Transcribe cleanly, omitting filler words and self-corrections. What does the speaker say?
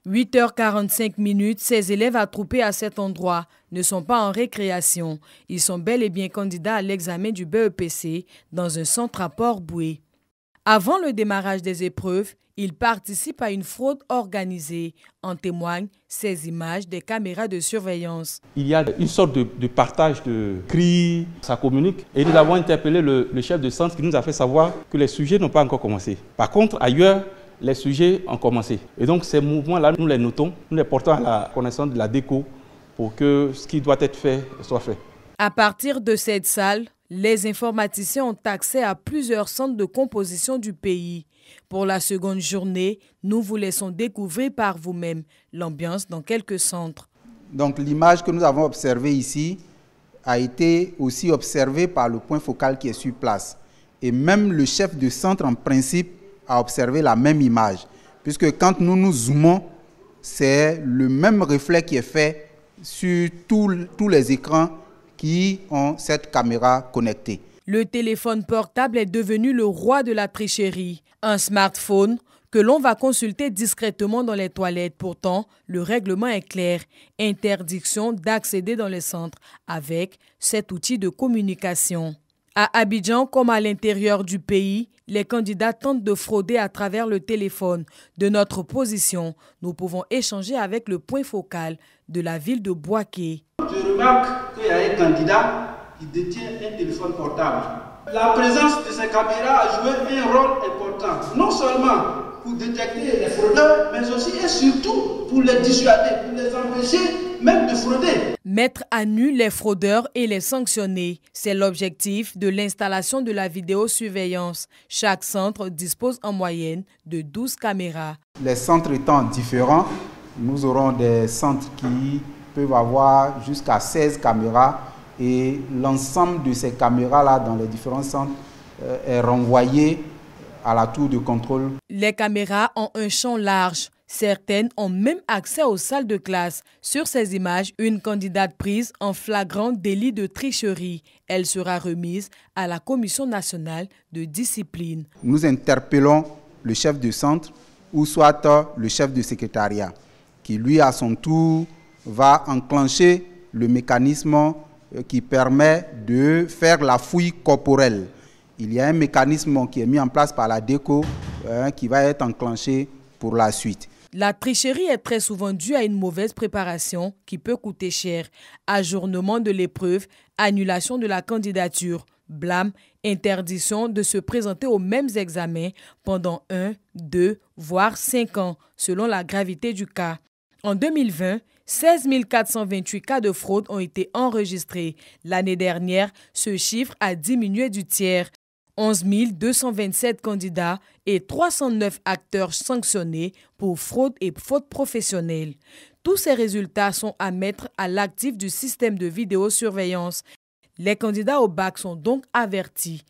8h45, ces élèves attroupés à cet endroit ne sont pas en récréation. Ils sont bel et bien candidats à l'examen du BEPC dans un centre à Port-Bouët. Avant le démarrage des épreuves, ils participent à une fraude organisée. En témoignent ces images des caméras de surveillance. Il y a une sorte de partage de cris, ça communique. Et nous avons interpellé le chef de centre qui nous a fait savoir que les sujets n'ont pas encore commencé. Par contre, ailleurs, les sujets ont commencé. Et donc ces mouvements-là, nous les notons, nous les portons à la connaissance de la DECO pour que ce qui doit être fait soit fait. À partir de cette salle, les informaticiens ont accès à plusieurs centres de composition du pays. Pour la seconde journée, nous vous laissons découvrir par vous-même l'ambiance dans quelques centres. Donc l'image que nous avons observée ici a été aussi observée par le point focal qui est sur place. Et même le chef de centre, en principe, a observé la même image. Puisque quand nous nous zoomons, c'est le même reflet qui est fait sur tous les écrans qui ont cette caméra connectée. Le téléphone portable est devenu le roi de la tricherie. Un smartphone que l'on va consulter discrètement dans les toilettes. Pourtant, le règlement est clair. Interdiction d'accéder dans les centres avec cet outil de communication. À Abidjan, comme à l'intérieur du pays, les candidats tentent de frauder à travers le téléphone. De notre position, nous pouvons échanger avec le point focal de la ville de Bouaké. Je remarque qu'il y a un candidat qui détient un téléphone portable. La présence de ces caméras a joué un rôle important, non seulement pour détecter les fraudeurs, mais aussi et surtout pour les dissuader, pour les empêcher même de frauder. Mettre à nu les fraudeurs et les sanctionner, c'est l'objectif de l'installation de la vidéosurveillance. Chaque centre dispose en moyenne de 12 caméras. Les centres étant différents, nous aurons des centres qui peuvent avoir jusqu'à 16 caméras et l'ensemble de ces caméras-là dans les différents centres est renvoyé à la tour de contrôle. Les caméras ont un champ large. Certaines ont même accès aux salles de classe. Sur ces images, une candidate prise en flagrant délit de tricherie. Elle sera remise à la Commission nationale de discipline. Nous interpellons le chef de centre ou soit le chef de secrétariat qui, lui, à son tour, va enclencher le mécanisme qui permet de faire la fouille corporelle. Il y a un mécanisme qui est mis en place par la DECO qui va être enclenché pour la suite. La tricherie est très souvent due à une mauvaise préparation qui peut coûter cher. Ajournement de l'épreuve, annulation de la candidature, blâme, interdiction de se présenter aux mêmes examens pendant 1, 2, voire 5 ans, selon la gravité du cas. En 2020, 16 428 cas de fraude ont été enregistrés. L'année dernière, ce chiffre a diminué du tiers. 11 227 candidats et 309 acteurs sanctionnés pour fraude et faute professionnelle. Tous ces résultats sont à mettre à l'actif du système de vidéosurveillance. Les candidats au bac sont donc avertis.